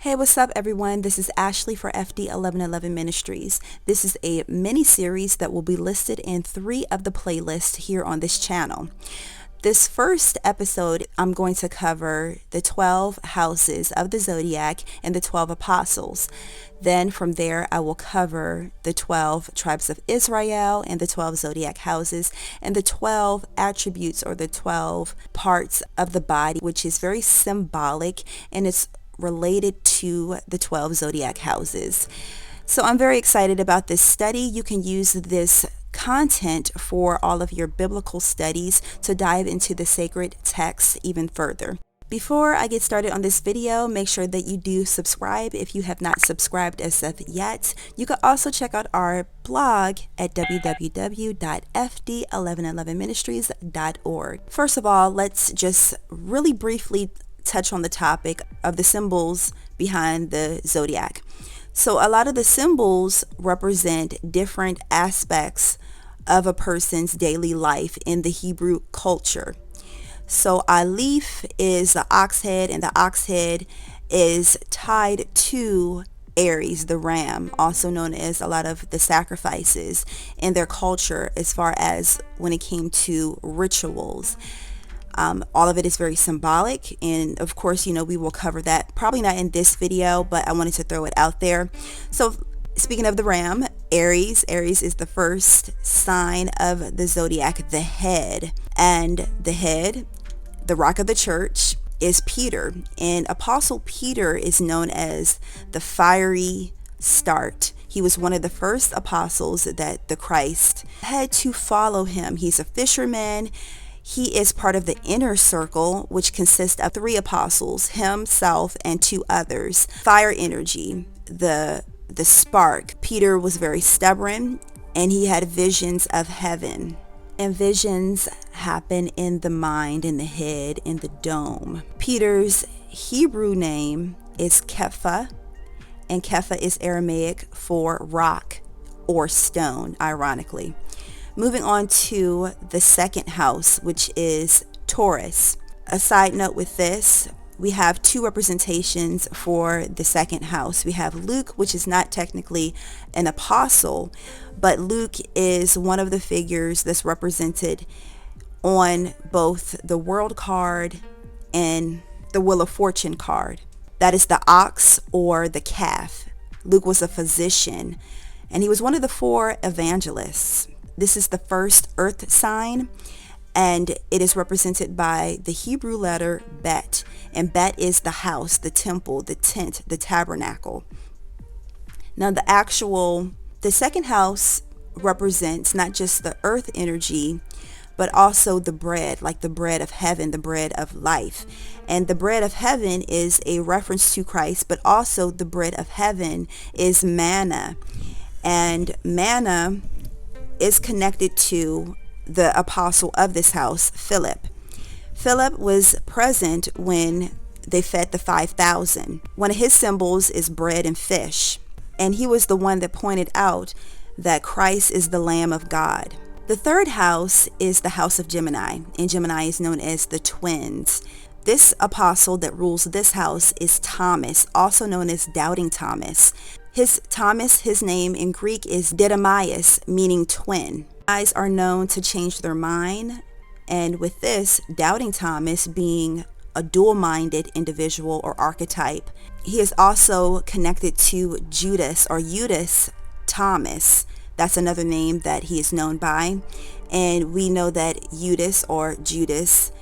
Hey, what's up everyone? This is Ashley for FD1111 Ministries. This is a mini series that will be listed in 3 of the playlists here on this channel. This first episode, I'm going to cover the 12 houses of the zodiac and the 12 apostles. Then from there, I will cover the 12 tribes of Israel and the 12 zodiac houses and the 12 attributes or the 12 parts of the body, which is very symbolic and it's related to the 12 zodiac houses. So I'm very excited about this study. You can use this content for all of your biblical studies to dive into the sacred texts even further. Before I get started on this video, make sure that you do subscribe if you have not subscribed as of yet. You can also check out our blog at www.fd1111ministries.org. First of all, let's just really briefly touch on the topic of the symbols behind the zodiac. So a lot of the symbols represent different aspects of a person's daily life in the Hebrew culture. So Aleph is the ox head, and the ox head is tied to Aries, the ram, also known as a lot of the sacrifices in their culture as far as when it came to rituals. All of it is very symbolic, and of course, we will cover that probably not in this video, but I wanted to throw it out there. So speaking of the ram, Aries is the first sign of the zodiac, the head, and the head, the rock of the church, is Peter, and Apostle Peter is known as the fiery start. He was one of the first apostles that the Christ had to follow him. He's a fisherman. He is part of the inner circle, which consists of 3 apostles, himself and 2 others. Fire energy, the spark. Peter was very stubborn and he had visions of heaven. And visions happen in the mind, in the head, in the dome. Peter's Hebrew name is Kepha, and Kepha is Aramaic for rock or stone, ironically. Moving on to the second house, which is Taurus. A side note with this, we have 2 representations for the second house. We have Luke, which is not technically an apostle, but Luke is one of the figures that's represented on both the World card and the Wheel of Fortune card. That is the ox or the calf. Luke was a physician, and he was one of the 4 evangelists. This is the first earth sign, and it is represented by the Hebrew letter Bet. And Bet is the house, the temple, the tent, the tabernacle. Now the second house represents not just the earth energy, but also the bread, like the bread of heaven, the bread of life. And the bread of heaven is a reference to Christ, but also the bread of heaven is manna. And manna is connected to the apostle of this house, Philip. Philip was present when they fed the 5,000. One of his symbols is bread and fish, and he was the one that pointed out that Christ is the Lamb of God. The third house is the house of Gemini, and Gemini is known as the twins. This apostle that rules this house is Thomas, also known as Doubting Thomas. His name in Greek is Didymus, meaning twin. Guys are known to change their mind, and with this, Doubting Thomas being a dual-minded individual or archetype, he is also connected to Judas or Judas Thomas. That's another name that he is known by, and we know that Judas or Judas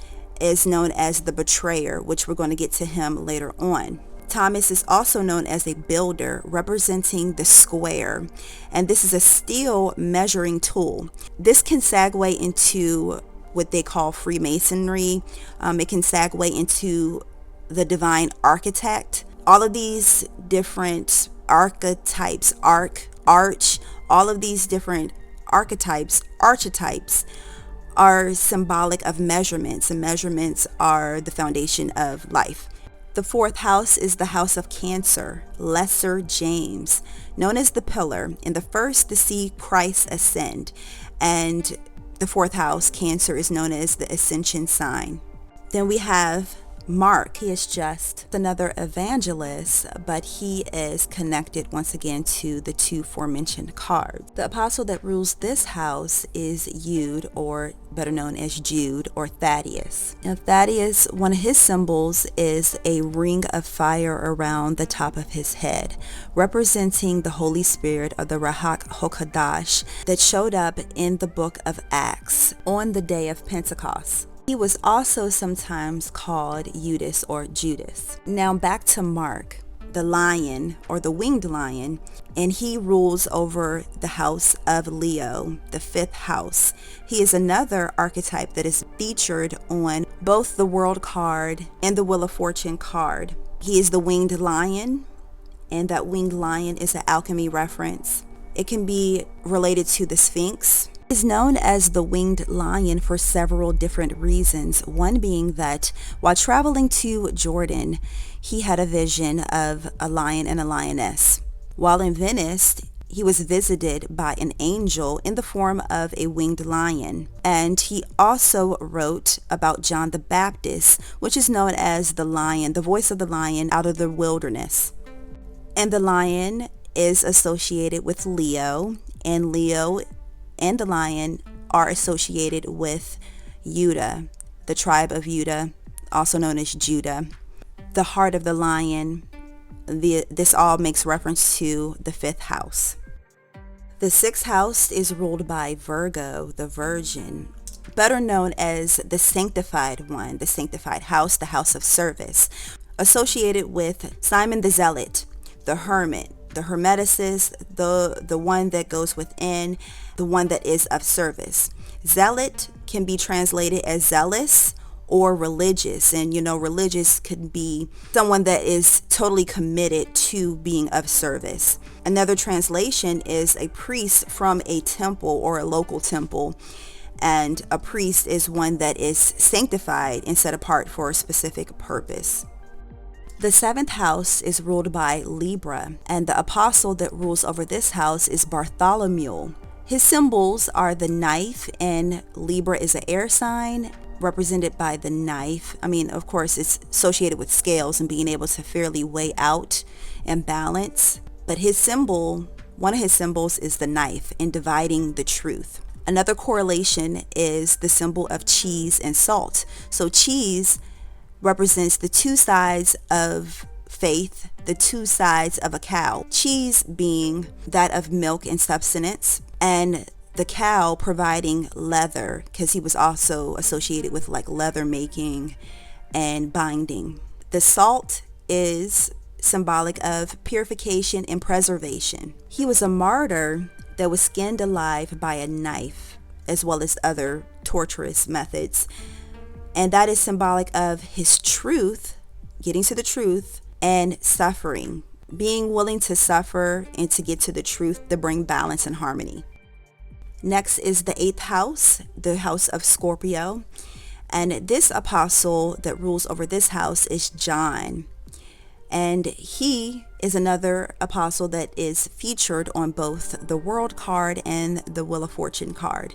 is known as the betrayer, which we're going to get to him later on. Thomas is also known as a builder, representing the square, and this is a steel measuring tool. This can segue into what they call Freemasonry. It can segue into the divine architect. All of these different archetypes, arch, all of these different archetypes are symbolic of measurements, and measurements are the foundation of life. The fourth house is the house of Cancer, Lesser James, known as the pillar, and the first to see Christ ascend. And the fourth house, Cancer, is known as the ascension sign. Then we have Mark, he is just another evangelist, but he is connected once again to the two aforementioned cards. The apostle that rules this house is Jude, or better known as Jude, or Thaddeus. Now Thaddeus, one of his symbols is a ring of fire around the top of his head, representing the Holy Spirit of the Ruach HaKodesh that showed up in the book of Acts on the day of Pentecost. He was also sometimes called Judas or Judas. Now back to Mark, the lion or the winged lion, and he rules over the house of Leo, the 5th house. He is another archetype that is featured on both the World card and the Wheel of Fortune card. He is the winged lion, and that winged lion is an alchemy reference. It can be related to the Sphinx. Is known as the winged lion for several different reasons, one being that while traveling to Jordan, he had a vision of a lion and a lioness. While in Venice, he was visited by an angel in the form of a winged lion, and he also wrote about John the Baptist, which is known as the lion, the voice of the lion out of the wilderness. And the lion is associated with Leo, and Leo and the lion are associated with Judah, the tribe of Judah, also known as Judah. The heart of the lion, this all makes reference to the 5th house. The 6th house is ruled by Virgo, the virgin, better known as the sanctified one, the sanctified house, the house of service, associated with Simon the Zealot, the hermit, the hermeticist, the one that goes within, the one that is of service. Zealot can be translated as zealous or religious, and religious could be someone that is totally committed to being of service. Another translation is a priest from a temple or a local temple, and a priest is one that is sanctified and set apart for a specific purpose. The 7th house is ruled by Libra, and the apostle that rules over this house is Bartholomew. His symbols are the knife, and Libra is an air sign represented by the knife. Of course, it's associated with scales and being able to fairly weigh out and balance. But his symbol, one of his symbols is the knife in dividing the truth. Another correlation is the symbol of cheese and salt. So cheese represents the two sides of faith, the two sides of a cow. Cheese being that of milk and substance, and the cow providing leather, because he was also associated with like leather making and binding. The salt is symbolic of purification and preservation. He was a martyr that was skinned alive by a knife, as well as other torturous methods. And that is symbolic of his truth, getting to the truth, and suffering, being willing to suffer and to get to the truth to bring balance and harmony. Next is the 8th house, the house of Scorpio. And this apostle that rules over this house is John. And he is another apostle that is featured on both the World card and the Wheel of Fortune card.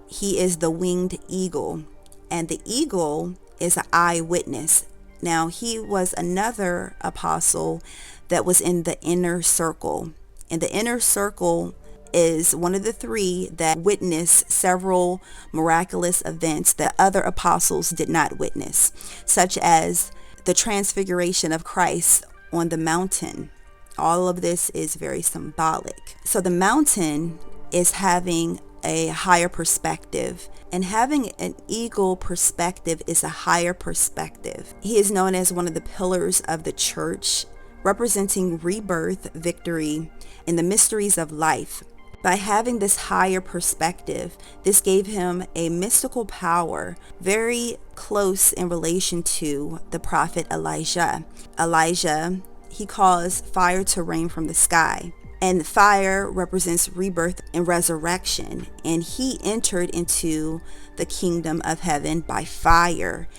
He is the winged eagle. And the eagle is an eyewitness. Now, he was another apostle that was in the inner circle. And the inner circle is one of the 3 that witnessed several miraculous events that other apostles did not witness, such as the transfiguration of Christ on the mountain. All of this is very symbolic. So the mountain is having a higher perspective, and having an eagle perspective is a higher perspective. He is known as one of the pillars of the church, representing rebirth, victory, and the mysteries of life. By having this higher perspective, this gave him a mystical power very close in relation to the prophet Elijah. Elijah, he caused fire to rain from the sky. And fire represents rebirth and resurrection. And he entered into the kingdom of heaven by fire.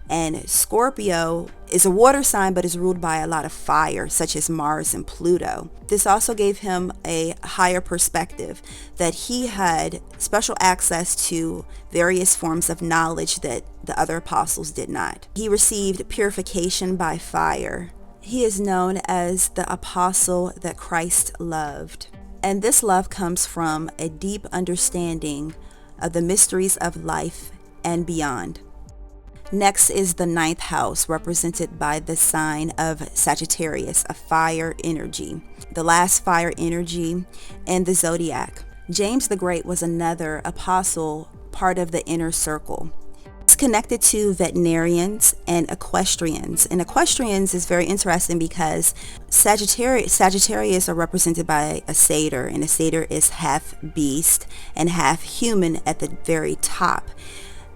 And Scorpio is a water sign, but is ruled by a lot of fire, such as Mars and Pluto. This also gave him a higher perspective, that he had special access to various forms of knowledge that the other apostles did not. He received purification by fire. He is known as the apostle that Christ loved. And this love comes from a deep understanding of the mysteries of life and beyond. Next is the 9th house, represented by the sign of Sagittarius, a fire energy, the last fire energy in the zodiac. James the Great was another apostle, part of the inner circle. It's connected to veterinarians and equestrians. And equestrians is very interesting because Sagittarius are represented by a satyr, and a satyr is half beast and half human at the very top.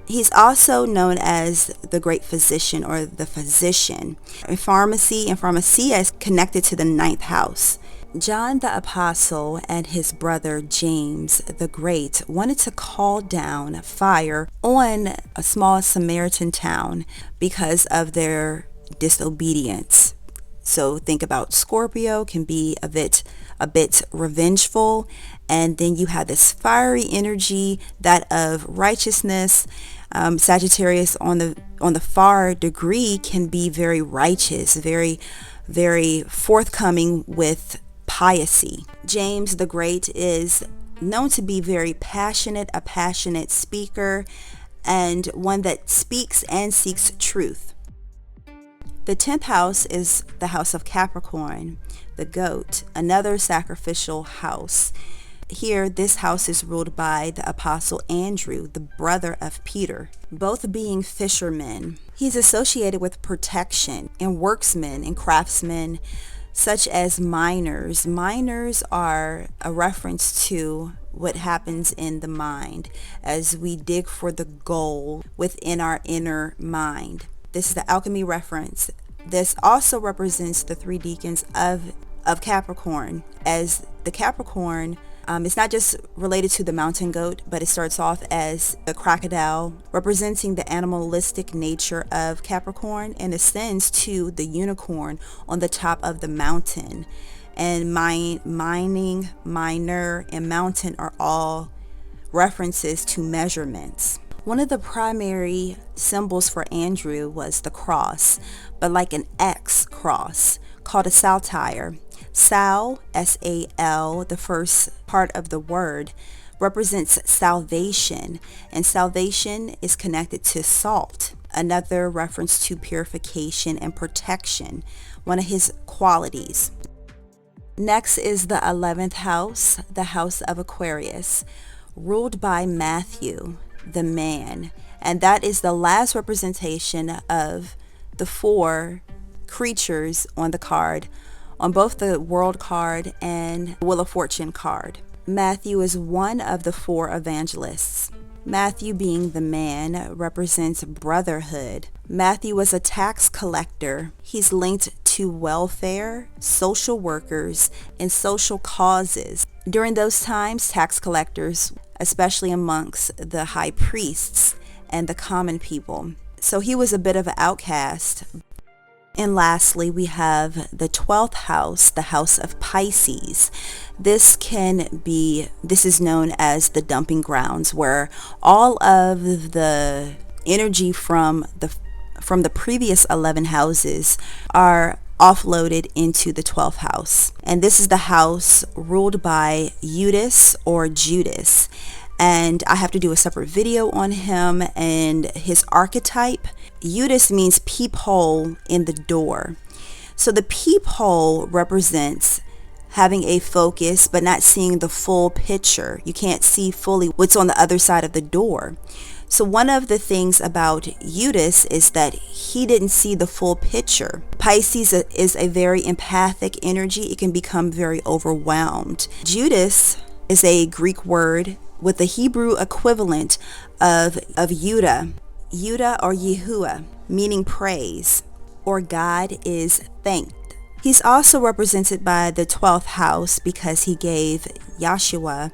He's also known as the great physician, or the physician. In pharmacy and pharmacia is connected to the 9th house. John the Apostle and his brother James the Great wanted to call down fire on a small Samaritan town because of their disobedience. So think about Scorpio can be a bit revengeful, and then you have this fiery energy, that of righteousness. Sagittarius on the far degree can be very righteous, very forthcoming with piety. James the Great is known to be very passionate, a passionate speaker, and one that speaks and seeks truth. The 10th house is the house of Capricorn, the goat, another sacrificial house. Here, this house is ruled by the apostle Andrew, the brother of Peter, both being fishermen. He's associated with protection and worksmen and craftsmen, such as miners. Miners are a reference to what happens in the mind as we dig for the gold within our inner mind. This is the alchemy reference. This also represents the 3 deacons of Capricorn, as the Capricorn it's not just related to the mountain goat, but it starts off as the crocodile, representing the animalistic nature of Capricorn, and ascends to the unicorn on the top of the mountain. And mining, miner, and mountain are all references to measurements. One of the primary symbols for Andrew was the cross, but like an X cross, called a saltire. Sal, S-A-L, the first part of the word, represents salvation, and salvation is connected to salt, another reference to purification and protection, one of his qualities. Next is the 11th house, the house of Aquarius, ruled by Matthew, the man, and that is the last representation of the 4 creatures on the card, on both the World card and Wheel of Fortune card. Matthew is one of the 4 evangelists. Matthew, being the man, represents brotherhood. Matthew was a tax collector. He's linked to welfare, social workers, and social causes. During those times, tax collectors, especially amongst the high priests and the common people. So he was a bit of an outcast. And lastly, we have the 12th house, the house of Pisces. This is known as the dumping grounds, where all of the energy from the previous 11 houses are offloaded into the 12th house. And this is the house ruled by Judas or Judas. And I have to do a separate video on him and his archetype. Judas means peephole in the door. So the peephole represents having a focus but not seeing the full picture. You can't see fully what's on the other side of the door. So one of the things about Judas is that he didn't see the full picture. Pisces is a very empathic energy. It can become very overwhelmed. Judas is a Greek word with the Hebrew equivalent of Judah. Judah or Yahuwah, meaning praise, or God is thanked. He's also represented by the 12th house because he gave Yahshua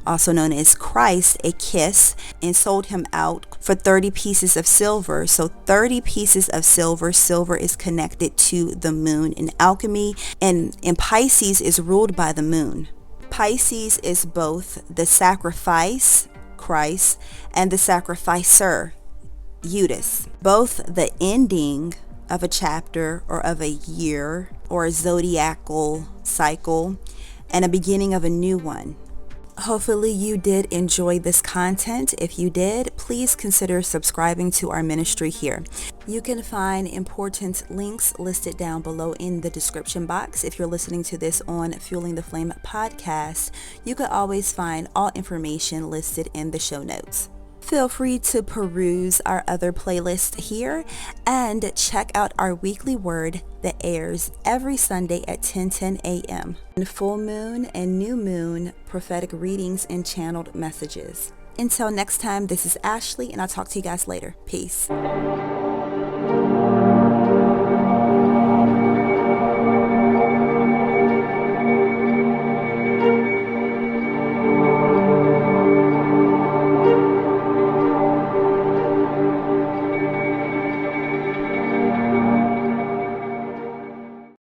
also known as Christ, a kiss, and sold him out for 30 pieces of silver. So 30 pieces of silver. Silver is connected to the moon in alchemy, and Pisces is ruled by the moon. Pisces is both the sacrifice, Christ, and the sacrificer, JUDAS. Both the ending of a chapter or of a year or a zodiacal cycle and a beginning of a new one. Hopefully you did enjoy this content. If you did, please consider subscribing to our ministry here. You can find important links listed down below in the description box. If you're listening to this on Fueling the Flame podcast, you can always find all information listed in the show notes. Feel free to peruse our other playlists here and check out our weekly word that airs every Sunday at 10:10 a.m. Full moon and new moon prophetic readings and channeled messages. Until next time, this is Ashley, and I'll talk to you guys later. Peace.